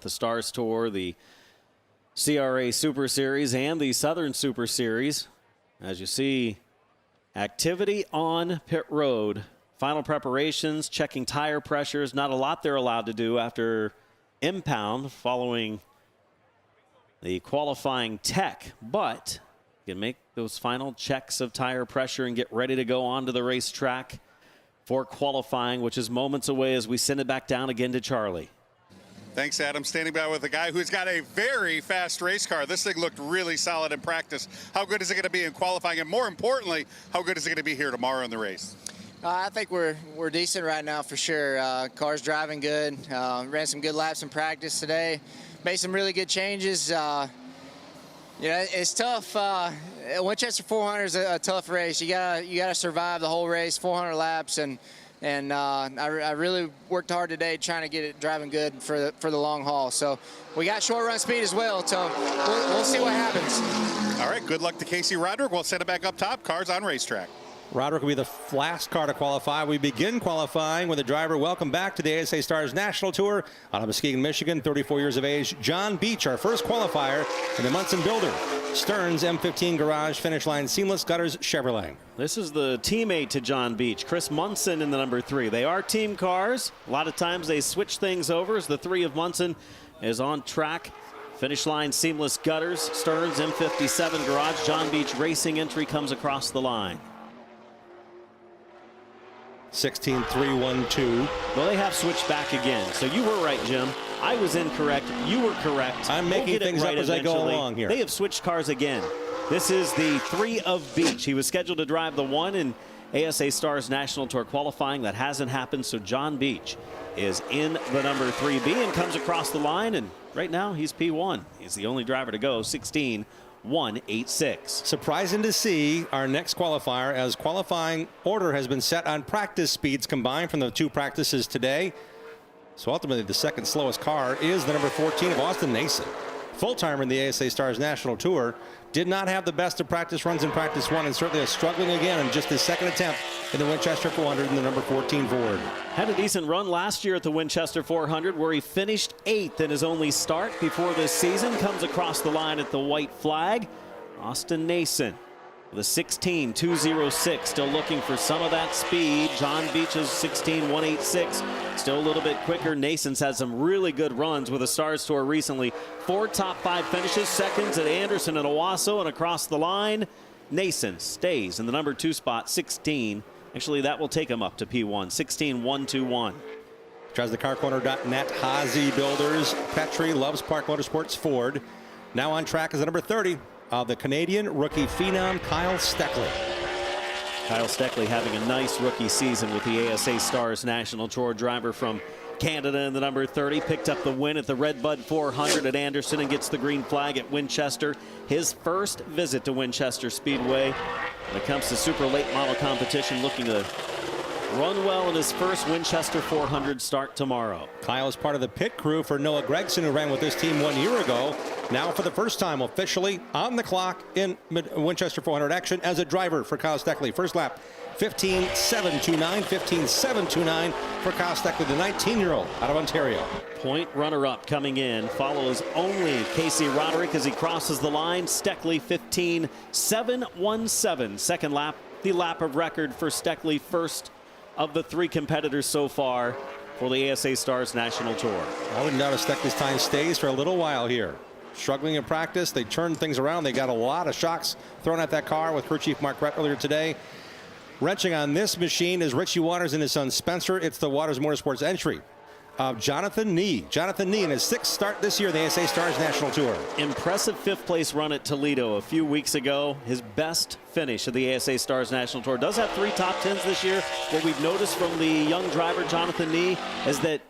the Stars Tour, the CRA Super Series, and the Southern Super Series. As you see, activity on pit road. Final preparations, checking tire pressures. Not a lot they're allowed to do after impound following the qualifying tech, but you can make those final checks of tire pressure and get ready to go onto the racetrack for qualifying, which is moments away as we send it back down again to Charlie. Thanks, Adam. Standing by with a guy who's got a very fast race car. This thing looked really solid in practice. How good is it going to be in qualifying? And more importantly, how good is it going to be here tomorrow in the race? I think we're decent right now for sure. Car's driving good. Ran some good laps in practice today. Made some really good changes. It's tough. Winchester 400 is a tough race. You gotta survive the whole race, 400 laps, and I really worked hard today trying to get it driving good for the long haul. So we got short run speed as well. So we'll see what happens. All right. Good luck to Casey Roderick. We'll send it back up top. Cars on racetrack. Roderick will be the last car to qualify. We begin qualifying with a driver. Welcome back to the ASA Stars National Tour out of Muskegon, Michigan, 34 years of age. John Beach, our first qualifier in the Munson Builder. Stearns M15 Garage, finish line seamless, Gutters Chevrolet. This is the teammate to John Beach, Chris Munson in the number 3. They are team cars. A lot of times they switch things over as the 3 of Munson is on track. Finish line seamless, Gutters, Stearns M57 Garage. John Beach Racing entry comes across the line. 16-3-1-2. Well, they have switched back again. So you were right, Jim. I was incorrect. You were correct. I'm making things up as I go along here. They have switched cars again. This is the 3 of Beach. He was scheduled to drive the 1 in ASA Stars National Tour qualifying. That hasn't happened. So John Beach is in the number 3B and comes across the line. And right now he's P1. He's the only driver to go. 16-186. Surprising to see our next qualifier, as qualifying order has been set on practice speeds combined from the 2 practices today. So ultimately the second slowest car is the number 14 of Austin Nason. Full-timer in the ASA Stars National Tour. Did not have the best of practice runs in practice 1, and certainly is struggling again in just his second attempt in the Winchester 400 in the number 14 Ford. Had a decent run last year at the Winchester 400 where he finished 8th in his only start before this season. Comes across the line at the white flag. Austin Nason with a 16-206, still looking for some of that speed. John Beach's 16-186, still a little bit quicker. Nason's had some really good runs with the Stars Tour recently. 4 top 5 finishes, seconds at Anderson and Owasso, and across the line, Nason stays in the number 2 spot, 16. Actually, that will take him up to P1, 16-121. Tries the carcorner.net, Hazy Builders, Petrie, Loves Park Motorsports, Ford. Now on track is the number 30. The Canadian rookie phenom, Kyle Steckley. Kyle Steckley having a nice rookie season with the ASA Stars National Tour. Driver from Canada in the number 30. Picked up the win at the Redbud 400 at Anderson and gets the green flag at Winchester. His first visit to Winchester Speedway. When it comes to super late model competition, looking to run well in his first Winchester 400 start tomorrow. Kyle is part of the pit crew for Noah Gregson, who ran with this team 1 year ago. Now for the first time officially on the clock in Winchester 400 action as a driver for Kyle Steckley. First lap, 15.729, 15.729 for Kyle Steckley, the 19-year-old out of Ontario. Point runner-up coming in, follows only Casey Roderick as he crosses the line. Steckley 15.717. Second lap, the lap of record for Steckley, first of the 3 competitors so far for the ASA Stars National Tour. I wouldn't doubt if Steckley's time stays for a little while here. Struggling in practice, they turned things around. They got a lot of shocks thrown at that car with crew chief Mark Brett earlier today. Wrenching on this machine is Richie Waters and his son Spencer. It's the Waters Motorsports entry of Jonathan Nee. Jonathan Nee in his 6th start this year in the ASA Stars National Tour. Impressive 5th place run at Toledo a few weeks ago. His best finish of the ASA Stars National Tour. Does have 3 top 10s this year. What we've noticed from the young driver Jonathan Nee is that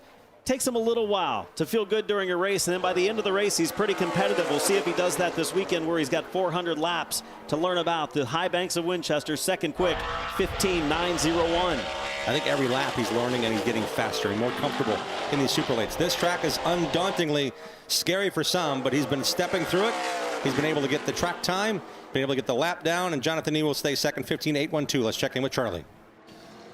takes him a little while to feel good during a race, and then by the end of the race he's pretty competitive. We'll see if he does that this weekend, where he's got 400 laps to learn about the high banks of Winchester. Second quick, 15.901. I think every lap he's learning and he's getting faster and more comfortable in these super lates. This track is undauntingly scary for some, but he's been stepping through it. He's been able to get the track time, been able to get the lap down, and Jonathan Nee will stay second, 15.812. Let's check in with Charlie.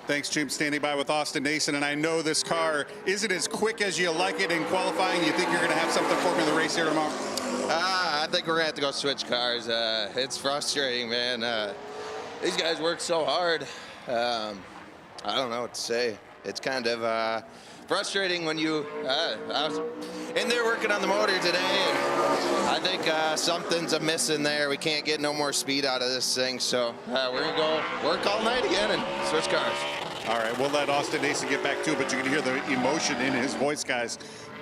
Thanks, Jim. Standing by with Austin Nason, and I know this car isn't as quick as you like it in qualifying. You think you're going to have something for me in the race here tomorrow? I think we're going to have to go switch cars. It's frustrating, man. These guys work so hard. I don't know what to say. It's kind of frustrating when you, I was in there working on the motor today, and I think something's amiss in there. We can't get no more speed out of this thing, so we're going to go work all night again and switch cars. All right, we'll let Austin Nason get back to it, but you can hear the emotion in his voice, guys.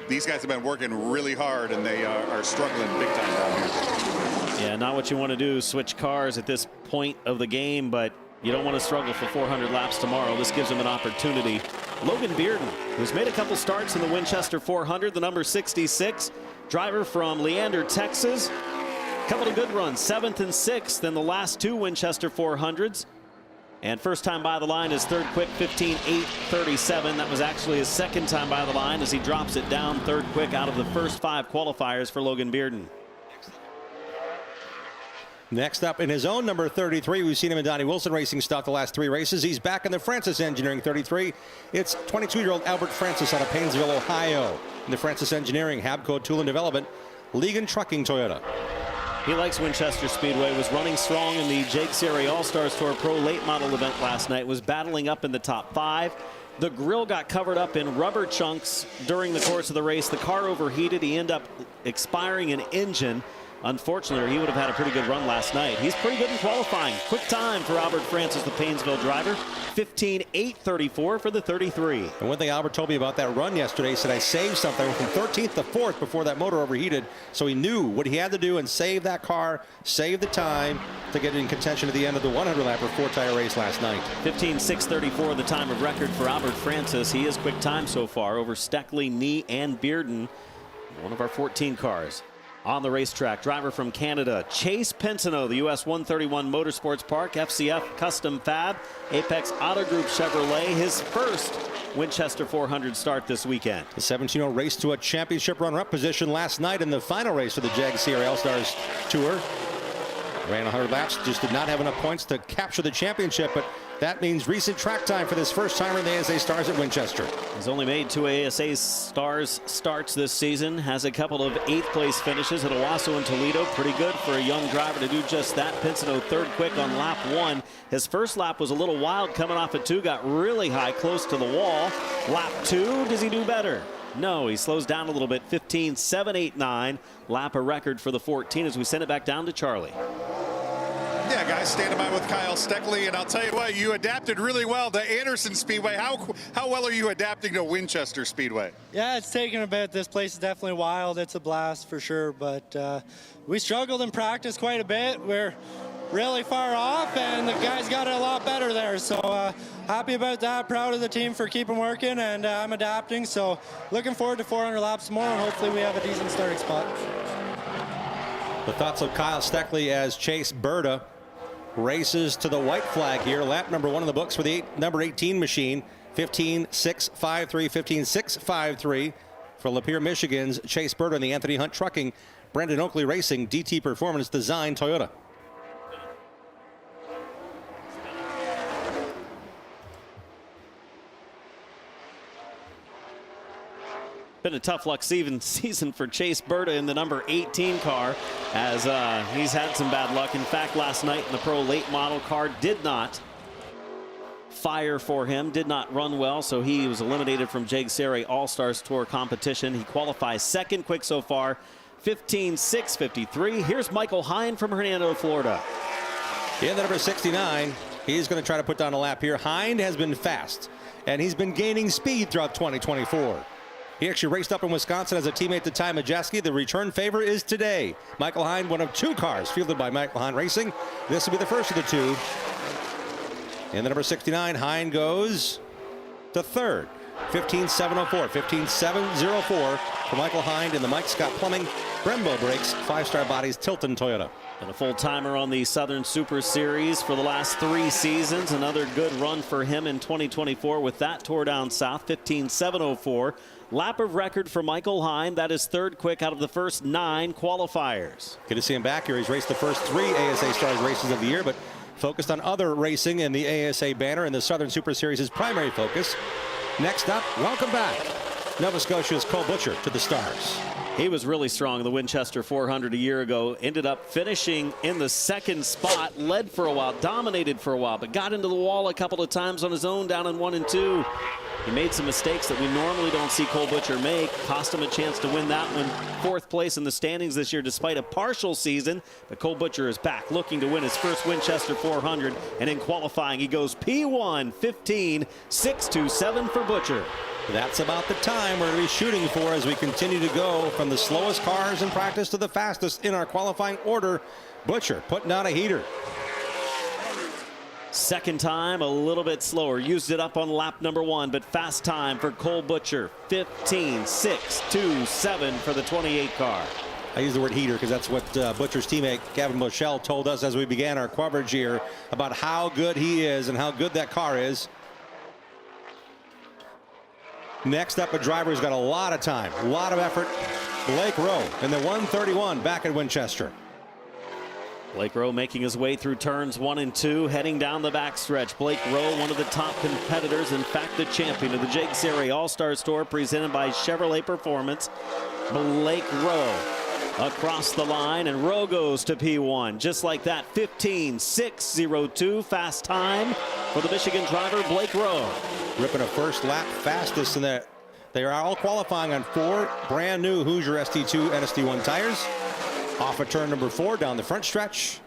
These guys have been working really hard, and they are struggling big time down here. Yeah, not what you want to do, switch cars at this point of the game, but you don't want to struggle for 400 laps tomorrow. This gives him an opportunity. Logan Bearden, who's made a couple starts in the Winchester 400, the number 66, driver from Leander, Texas. A couple of good runs, 7th and 6th in the last 2 Winchester 400s. And first time by the line is third quick, 15.837. That was actually his second time by the line as he drops it down third quick out of the first 5 qualifiers for Logan Bearden. Next up in his own number 33, we've seen him in Donnie Wilson Racing stuff the last 3 races. He's back in the Francis Engineering 33. It's 22-year-old Albert Francis out of Painesville, Ohio. In the Francis Engineering, Habco Tool and Development, Legan Trucking Toyota. He likes Winchester Speedway, was running strong in the Jake Sierra All-Stars Tour Pro late model event last night, was battling up in the top 5. The grill got covered up in rubber chunks during the course of the race. The car overheated. He ended up expiring an engine. Unfortunately, he would have had a pretty good run last night. He's pretty good in qualifying. Quick time for Albert Francis, the Painesville driver. 15.834 for the 33. And one thing Albert told me about that run yesterday, he said, I saved something from 13th to 4th before that motor overheated. So he knew what he had to do and save that car, save the time to get in contention at the end of the 100-lap or 4-tire race last night. 15.634, the time of record for Albert Francis. He is quick time so far over Steckley, Nee, and Bearden. One of our 14 cars on the racetrack. Driver from Canada, Chase Pinsino, the US 131 Motorsports Park, FCF Custom Fab, Apex Auto Group Chevrolet, his first Winchester 400 start this weekend. The 17-year-old raced to a championship runner-up position last night in the final race of the Jag Sierra All-Stars Tour. Ran 100 laps, just did not have enough points to capture the championship, but that means recent track time for this first timer in the ASA Stars at Winchester. He's only made 2 ASA Stars starts this season, has a couple of 8th place finishes at Owasso and Toledo. Pretty good for a young driver to do just that. Pinsino third quick on lap 1. His first lap was a little wild coming off at 2, got really high close to the wall. Lap 2, does he do better? No, he slows down a little bit. 15.789, lap a record for the 14 as we send it back down to Charlie. Yeah, guys, standing by with Kyle Steckley, and I'll tell you what, you adapted really well to Anderson Speedway. How well are you adapting to Winchester Speedway? Yeah, it's taken a bit. This place is definitely wild. It's a blast for sure, but we struggled in practice quite a bit. We're really far off, and the guys got it a lot better there, so happy about that. Proud of the team for keeping working, and I'm adapting, so looking forward to 400 laps more, and hopefully we have a decent starting spot. The thoughts of Kyle Steckley as Chase Berta races to the white flag here. Lap number 1 in the books for the number 18 machine. 15.653, 15.653 for Lapeer, Michigan's Chase Berta and the Anthony Hunt Trucking, Brendan Oakley Racing, DT Performance Design Toyota. Been a tough luck season for Chase Berta in the number 18 car, as he's had some bad luck. In fact, last night in the pro late model car did not fire for him, did not run well, so he was eliminated from Jake Sierra All-Stars Tour competition. He qualifies second quick so far, 15.653. Here's Michael Hine from Hernando, Florida. In the number 69, he's going to try to put down a lap here. Hine has been fast, and he's been gaining speed throughout 2024. He actually raced up in Wisconsin as a teammate to Ty Majeski. The return favor is today. Michael Hine, one of 2 cars fielded by Michael Hine Racing. This will be the first of the 2. In the number 69, Hine goes to third. 15.704, 15.704 for Michael Hine in the Mike Scott Plumbing Brembo Brakes 5-star bodies Tilton Toyota. And a full-timer on the Southern Super Series for the last 3 seasons. Another good run for him in 2024 with that tour down south, 15.704. Lap of record for Michael Hine. That is third quick out of the first 9 qualifiers. Good to see him back here. He's raced the first 3 ASA Stars races of the year, but focused on other racing in the ASA banner, and the Southern Super Series is primary focus. Next up, welcome back, Nova Scotia's Cole Butcher to the Stars. He was really strong in the Winchester 400 a year ago. Ended up finishing in the second spot. Led for a while, dominated for a while, but got into the wall a couple of times on his own down in 1 and 2. He made some mistakes that we normally don't see Cole Butcher make. Cost him a chance to win that one. 4th place in the standings this year despite a partial season. But Cole Butcher is back looking to win his first Winchester 400. And in qualifying, he goes P1, 15.627 for Butcher. That's about the time we're going to be shooting for as we continue to go from the slowest cars in practice to the fastest in our qualifying order. Butcher putting down a heater. Second time, a little bit slower. Used it up on lap number 1, but fast time for Cole Butcher. 15.627 for the 28 car. I use the word heater because that's what Butcher's teammate Gavin Moschel told us as we began our coverage here about how good he is and how good that car is. Next up, a driver who's got a lot of time, a lot of effort. Blake Rowe in the 131 back at Winchester. Blake Rowe making his way through turns 1 and 2, heading down the backstretch. Blake Rowe, one of the top competitors, in fact, the champion of the Jake Seri All-Stars Tour, presented by Chevrolet Performance. Blake Rowe across the line, and Rowe goes to P1. Just like that, 15.602 fast time for the Michigan driver, Blake Rowe. Ripping a first lap fastest in that. They are all qualifying on 4 brand new Hoosier ST2 and ST1 tires. Off of turn number 4 down the front stretch.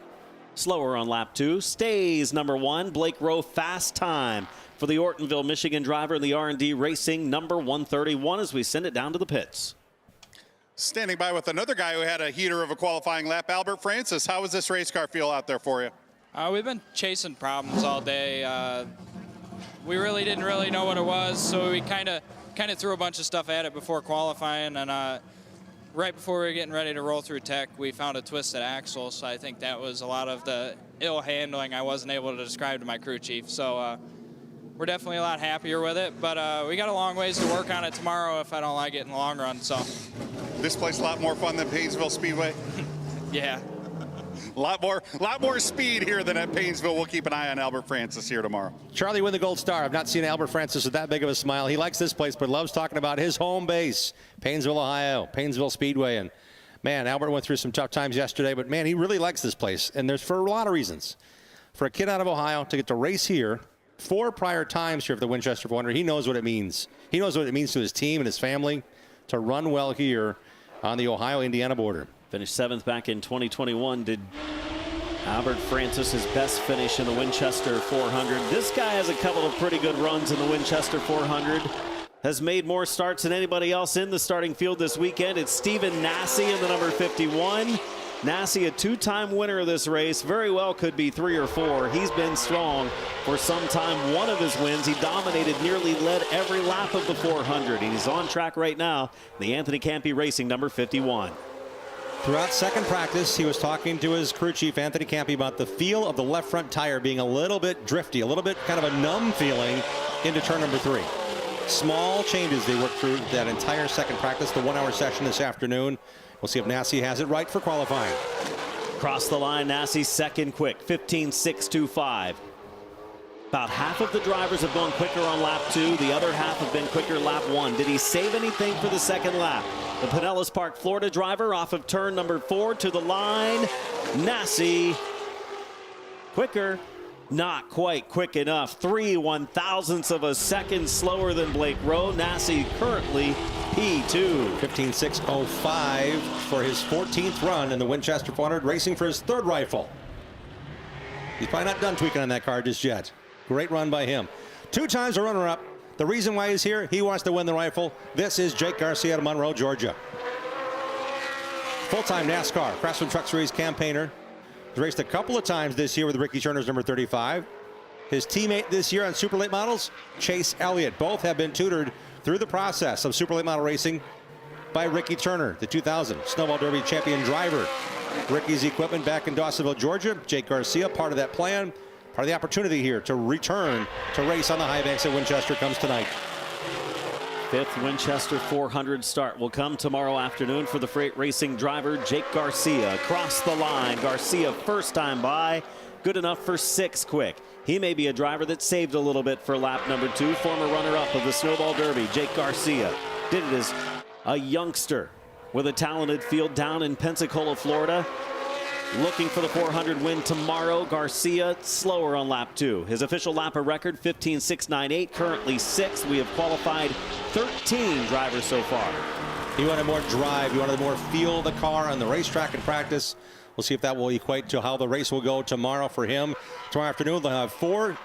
Slower on lap 2, stays number 1. Blake Rowe fast time for the Ortonville, Michigan driver in the R&D Racing number 131 as we send it down to the pits. Standing by with another guy who had a heater of a qualifying lap, Albert Francis. How does this race car feel out there for you? We've been chasing problems all day. We really didn't know what it was, so we kind of threw a bunch of stuff at it before qualifying, and right before we were getting ready to roll through tech, we found a twisted axle, so I think that was a lot of the ill handling I wasn't able to describe to my crew chief. So we're definitely a lot happier with it, but we got a long ways to work on it tomorrow if I don't like it in the long run. So this place a lot more fun than Paynesville Speedway. Yeah. A lot more speed here than at Paynesville. We'll keep an eye on Albert Francis here tomorrow. Charlie win the gold star. I've not seen Albert Francis with that big of a smile. He likes this place, but loves talking about his home base, Paynesville, Ohio, Paynesville Speedway. And man, Albert went through some tough times yesterday, but man, he really likes this place. And there's for a lot of reasons. For a kid out of Ohio to get to race here 4 prior times here for the Winchester 400, he knows what it means. He knows what it means to his team and his family to run well here on the Ohio-Indiana border. Finished 7th back in 2021. Did Albert Francis his best finish in the Winchester 400. This guy has a couple of pretty good runs in the Winchester 400. Has made more starts than anybody else in the starting field this weekend. It's Stephen Nasse in the number 51. Nasse, a 2-time winner of this race, very well could be 3 or 4. He's been strong for some time. One of his wins, he dominated, nearly led every lap of the 400. And he's on track right now, the Anthony Campy Racing number 51. Throughout second practice, he was talking to his crew chief, Anthony Campy, about the feel of the left front tire being a little bit drifty, a little bit kind of a numb feeling into turn number 3. Small changes they worked through that entire second practice, the 1-hour session this afternoon. We'll see if Nasse has it right for qualifying. Across the line, Nasse second quick, 15.625. About half of the drivers have gone quicker on lap 2. The other half have been quicker lap 1. Did he save anything for the second lap? The Pinellas Park, Florida driver off of turn number 4 to the line. Nasse quicker, not quite quick enough. 3 1/1000ths of a second slower than Blake Rowe. Nasse currently P2. 15.605 for his 14th run in the Winchester 400, racing for his 3rd rifle. He's probably not done tweaking on that car just yet. Great run by him. 2 times a runner-up. The reason why he's here, he wants to win the rifle. This is Jake Garcia out of Monroe, Georgia. Full-time NASCAR, Craftsman Truck Series campaigner. He's raced a couple of times this year with Ricky Turner's number 35. His teammate this year on Super Late Models, Chase Elliott. Both have been tutored through the process of Super Late Model racing by Ricky Turner, the 2000 Snowball Derby champion driver. Ricky's equipment back in Dawsonville, Georgia. Jake Garcia, part of that plan. Part of the opportunity here to return to race on the high banks at Winchester comes tonight. 5th Winchester 400 start will come tomorrow afternoon for the freight racing driver Jake Garcia. Across the line, Garcia first time by. good enough for 6 quick. He may be a driver that saved a little bit for lap number 2. Former runner-up of the Snowball Derby, Jake Garcia, did it as a youngster with a talented field down in Pensacola, Florida. Looking for the 400 win tomorrow. Garcia slower on lap 2. His official lap of record 15.698, currently 6th. We have qualified 13 drivers so far. He wanted more drive. He wanted more feel of the car on the racetrack in practice. We'll see if that will equate to how the race will go tomorrow for him. Tomorrow afternoon they'll have 4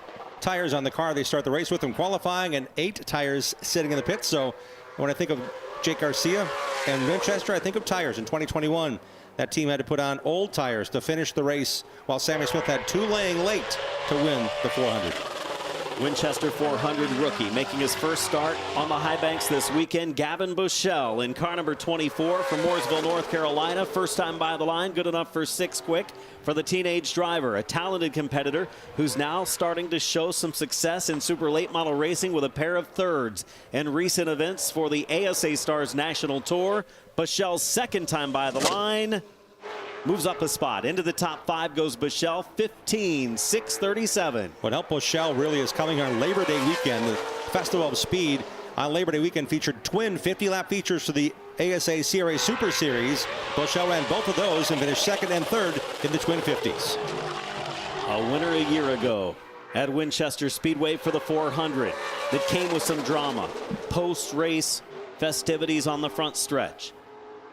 tires on the car they start the race with in qualifying and 8 tires sitting in the pits. So when I think of Jake Garcia and Winchester, I think of tires in 2021. That team had to put on old tires to finish the race, while Sammy Smith had 2 laying late to win the 400. Winchester 400 rookie making his first start on the high banks this weekend. Gavin Bushell in car number 24 from Mooresville, North Carolina. First time by the line, good enough for 6 quick for the teenage driver. A talented competitor who's now starting to show some success in super late model racing with a pair of thirds in recent events for the ASA Stars National Tour. Bushell's second time by the line. Moves up a spot. Into the top 5 goes Bushell, 15.637. What helped Bushell really is coming on Labor Day weekend. The Festival of Speed on Labor Day weekend featured twin 50-lap features for the ASA CRA Super Series. Bushell ran both of those and finished 2nd and 3rd in the twin 50s. A winner a year ago at Winchester Speedway for the 400 that came with some drama. Post-race festivities on the front stretch.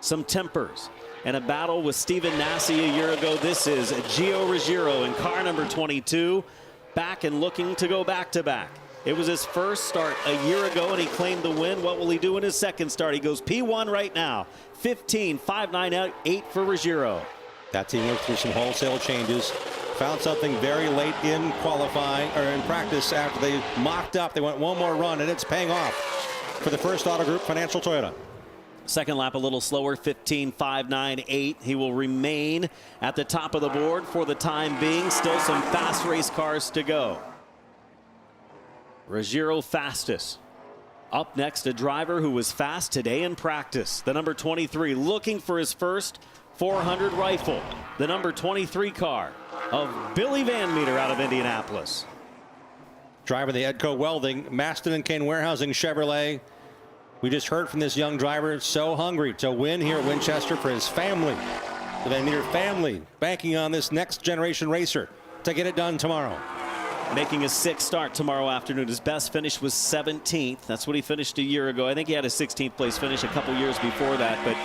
Some tempers. And a battle with Stephen Nasse a year ago. This is Gio Ruggiero in car number 22, back and looking to go back-to-back. It was his first start a year ago, and he claimed the win. What will he do in his second start? He goes P1 right now. 15.598 for Ruggiero. That team went through some wholesale changes. Found something very late in qualifying, or in practice, after they mocked up. They went one more run, and it's paying off for the First Auto Group Financial Toyota. Second lap a little slower, 15.598. He will remain at the top of the board for the time being. Still some fast race cars to go. Ruggiero fastest. Up next, a driver who was fast today in practice. The number 23 looking for his first 400 rifle. The number 23 car of Billy Van Meter out of Indianapolis. Driving the Edco Welding, Maston and Kane Warehousing Chevrolet. We just heard from this young driver, so hungry to win here at Winchester for his family. The Van Meter family banking on this next generation racer to get it done tomorrow. Making his 6th start tomorrow afternoon. His best finish was 17th. That's what he finished a year ago. I think he had a 16th place finish a couple years before that, but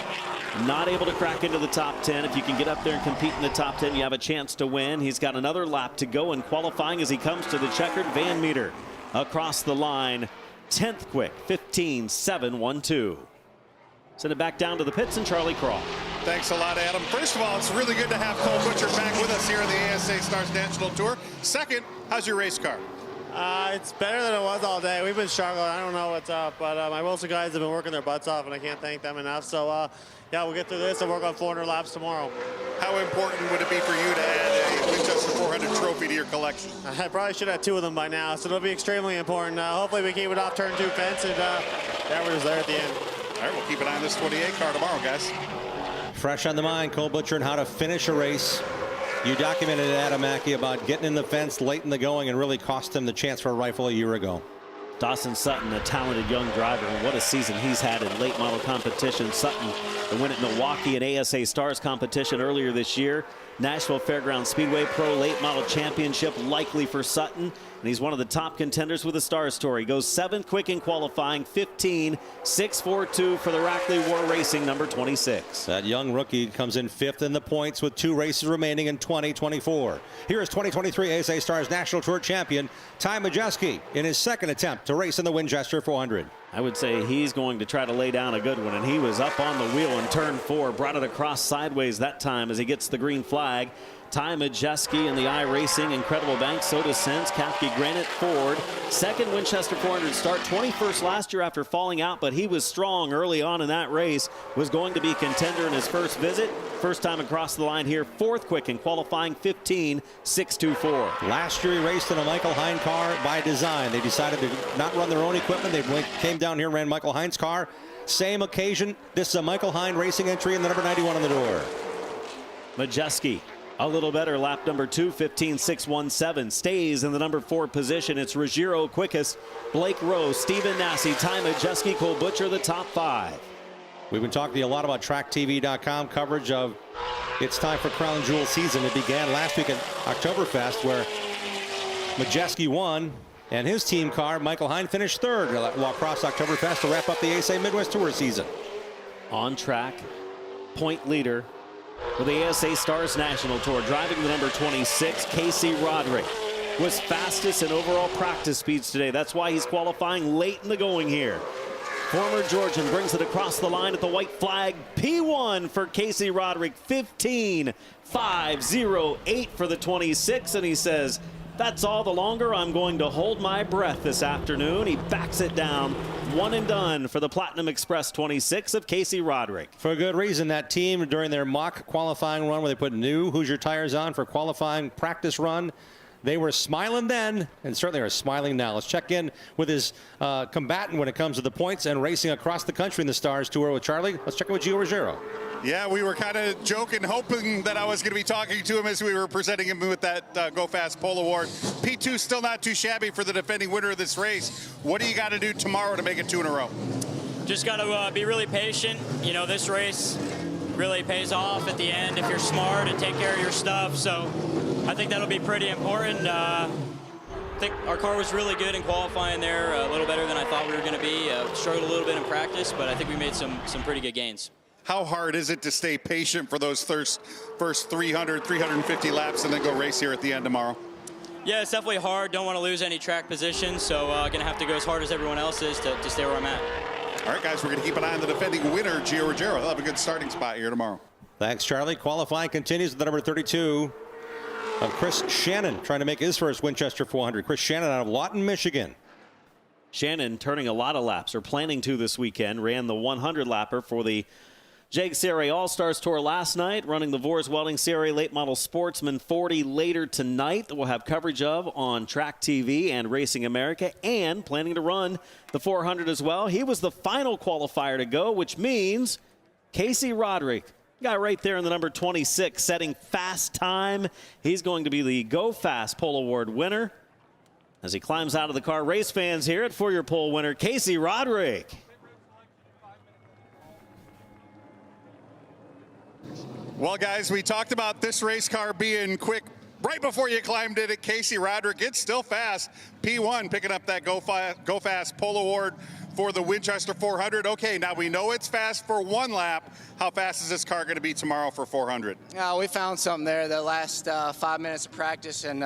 not able to crack into the top 10. If you can get up there and compete in the top 10, you have a chance to win. He's got another lap to go in qualifying as he comes to the checkered. Van Meter across the line. 10th quick, 15.712. Send it back down to the pits and Charlie Crawl. Thanks a lot, Adam. First of all, it's really good to have Cole Butcher back with us here on the ASA Stars National Tour. Second, how's your race car? It's better than it was all day. We've been struggling. I don't know what's up, but my Wilson guys have been working their butts off, and I can't thank them enough. So, yeah, we'll get through this and work on 400 laps tomorrow. How important would it be for you to add a Winchester 400 trophy to your collection? I probably should have 2 of them by now, so it'll be extremely important. Hopefully we keep it off turn 2 fence, and yeah, we're just there at the end. All right, we'll keep an eye on this 28 car tomorrow, guys. Fresh on the mind, Cole Butcher, and how to finish a race. You documented it, Adam Mackey, about getting in the fence late in the going and really cost him the chance for a rifle a year ago. Dawson Sutton, a talented young driver, and what a season he's had in late model competition. Sutton, the win at Milwaukee and ASA Stars competition earlier this year. Nashville Fairgrounds Speedway Pro Late Model Championship likely for Sutton, and he's one of the top contenders with the Stars Tour. He goes 7th quick in qualifying, 15.642 for the Rackley War Racing number 26. That young rookie comes in 5th in the points with 2 races remaining in 2024. Here is 2023 ASA Stars National Tour champion Ty Majeski in his 2nd attempt to race in the Winchester 400. I would say he's going to try to lay down a good one, and he was up on the wheel in turn 4, brought it across sideways that time as he gets the green flag. Ty Majeski in the iRacing, Incredible Bank, Soda Sense, Kafke Granite Ford. 2nd Winchester 400 start, 21st last year after falling out, but he was strong early on in that race. Was going to be a contender in his first visit. First time across the line here, 4th quick in qualifying, 15.624. Last year he raced in a Michael Hine car by design. They decided to not run their own equipment. They came down here and ran Michael Hine's car. Same occasion. This is a Michael Hine racing entry and the number 91 on the door. Majeski A little better lap number 2, 15.617. Stays in the number 4 position. It's Ruggiero quickest. Blake Rowe, Stephen Nasse, Ty Majeski, Cole Butcher, the top 5. We've been talking to you a lot about TrackTV.com coverage of it's time for Crown Jewel season. It began last week at Oktoberfest, where Majeski won, and his team car, Michael Hine, finished 3rd while across Oktoberfest to wrap up the ASA Midwest Tour season. On track, point leader for the ASA Stars National Tour, driving the number 26, Casey Roderick, was fastest in overall practice speeds today. That's why he's qualifying late in the going here. Former Georgian brings it across the line at the white flag. P1 for Casey Roderick, 15.508 for the 26, and he says, that's all the longer I'm going to hold my breath this afternoon. He backs it down. One and done for the Platinum Express 26 of Casey Roderick. For a good reason. That team, during their mock qualifying run where they put new Hoosier tires on for qualifying practice run, they were smiling then and certainly are smiling now. Let's check in with his combatant when it comes to the points and racing across the country in the Stars Tour with Charlie. Let's check in with Gio Ruggiero. Yeah, we were kind of joking, hoping that I was going to be talking to him as we were presenting him with that GoFas Pole Award. P2 still not too shabby for the defending winner of this race. What do you got to do tomorrow to make it 2 in a row? Just got to be really patient. You know, this race really pays off at the end if you're smart and take care of your stuff. So I think that'll be pretty important. I think our car was really good in qualifying there, a little better than I thought we were going to be. Struggled a little bit in practice, but I think we made some pretty good gains. How hard is it to stay patient for those first 300, 350 laps and then go race here at the end tomorrow? Yeah, it's definitely hard. Don't want to lose any track position, so going to have to go as hard as everyone else is to stay where I'm at. All right, guys, we're going to keep an eye on the defending winner, Gio Ruggiero. He'll have a good starting spot here tomorrow. Thanks, Charlie. Qualifying continues with the number 32 of Chris Shannon, trying to make his first Winchester 400. Chris Shannon out of Lawton, Michigan. Shannon turning a lot of laps, or planning to this weekend. Ran the 100-lapper for the JAG CRA All-Stars Tour last night, running the Vors Welding CRA Late Model Sportsman 40 later tonight that we'll have coverage of on Track TV and Racing America, and planning to run the 400 as well. He was the final qualifier to go, which means Casey Roderick, guy right there in the number 26, setting fast time. He's going to be the GoFas Pole Award winner. As he climbs out of the car, race fans here at For Your Pole winner, Casey Roderick. Well, guys, we talked about this race car being quick right before you climbed in it. Casey Roderick, it's still fast. P1 picking up that GoFas Pole Award for the Winchester 400. Okay, now we know it's fast for 1 lap. How fast is this car going to be tomorrow for 400? We found something there the last 5 minutes of practice, and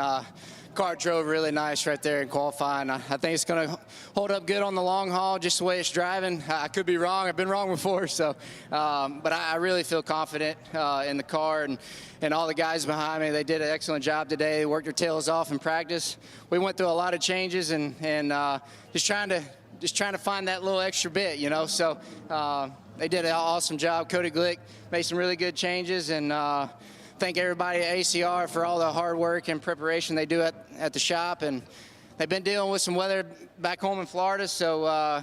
car drove really nice right there in qualifying. I think it's going to hold up good on the long haul, just the way it's driving. I could be wrong. I've been wrong before, so but I really feel confident in the car and all the guys behind me. They did an excellent job today. They worked their tails off in practice. We went through a lot of changes and just trying to find that little extra bit, you know. So they did an awesome job. Cody Glick made some really good changes, and thank everybody at ACR for all the hard work and preparation they do at the shop. And they've been dealing with some weather back home in Florida, so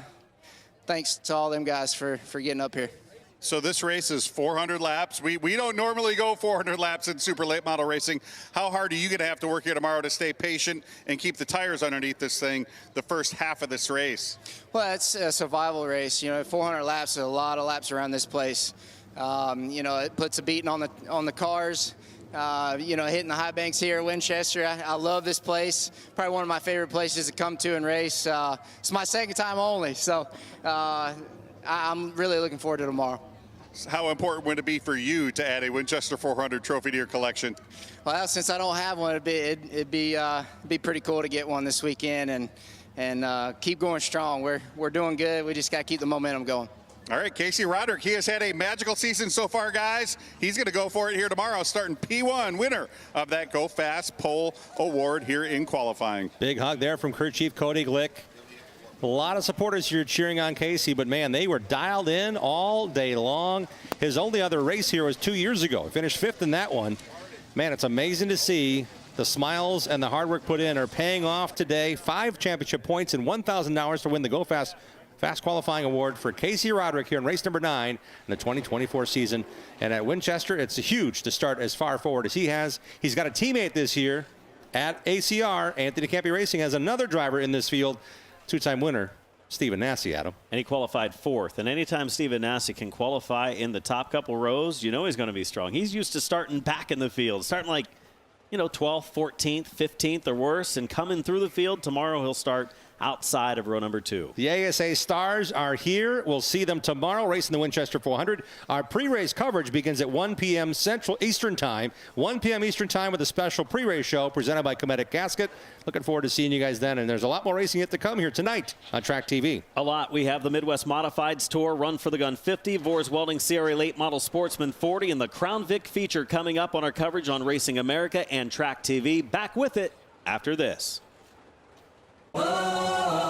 thanks to all them guys for getting up here. So this race is 400 laps. We don't normally go 400 laps in super late model racing. How hard are you going to have to work here tomorrow to stay patient and keep the tires underneath this thing the first half of this race? Well, it's a survival race. You know, 400 laps is a lot of laps around this place. You know, it puts a beating on the cars. You know, hitting the high banks here at Winchester. I love this place. Probably one of my favorite places to come to and race. It's my second time only, so I'm really looking forward to tomorrow. How important would it be for you to add a Winchester 400 trophy to your collection? Well, since I don't have one, it'd be pretty cool to get one this weekend and keep going strong. We're doing good. We just got to keep the momentum going. All right, Casey Roderick, he has had a magical season so far, guys. He's going to go for it here tomorrow, starting P1, winner of that GoFas Pole Award here in qualifying. Big hug there from crew chief Cody Glick. A lot of supporters here cheering on Casey, but man, they were dialed in all day long. His only other race here was 2 years ago. He finished 5th in that one. Man, it's amazing to see the smiles and the hard work put in are paying off today. 5 championship points and $1,000 to win the GoFas Fast qualifying award for Casey Roderick here in race number 9 in the 2024 season. And at Winchester, it's huge to start as far forward as he has. He's got a teammate this year at ACR. Anthony Campi Racing has another driver in this field, two-time winner, Stephen Nasse, Adam. And he qualified 4th. And anytime Stephen Nasse can qualify in the top couple rows, you know he's going to be strong. He's used to starting back in the field, starting like, 12th, 14th, 15th or worse, and coming through the field. Tomorrow he'll start outside of row number 2. The ASA Stars are here. We'll see them tomorrow racing the Winchester 400. Our pre-race coverage begins at 1 p.m. Central Eastern Time. 1 p.m. Eastern Time with a special pre-race show presented by Cometic Gasket. Looking forward to seeing you guys then. And there's a lot more racing yet to come here tonight on Track TV. A lot. We have the Midwest Modifieds Tour, Run for the Gun 50, Vors Welding CRA Late Model Sportsman 40, and the Crown Vic feature coming up on our coverage on Racing America and Track TV. Back with it after this. Whoa.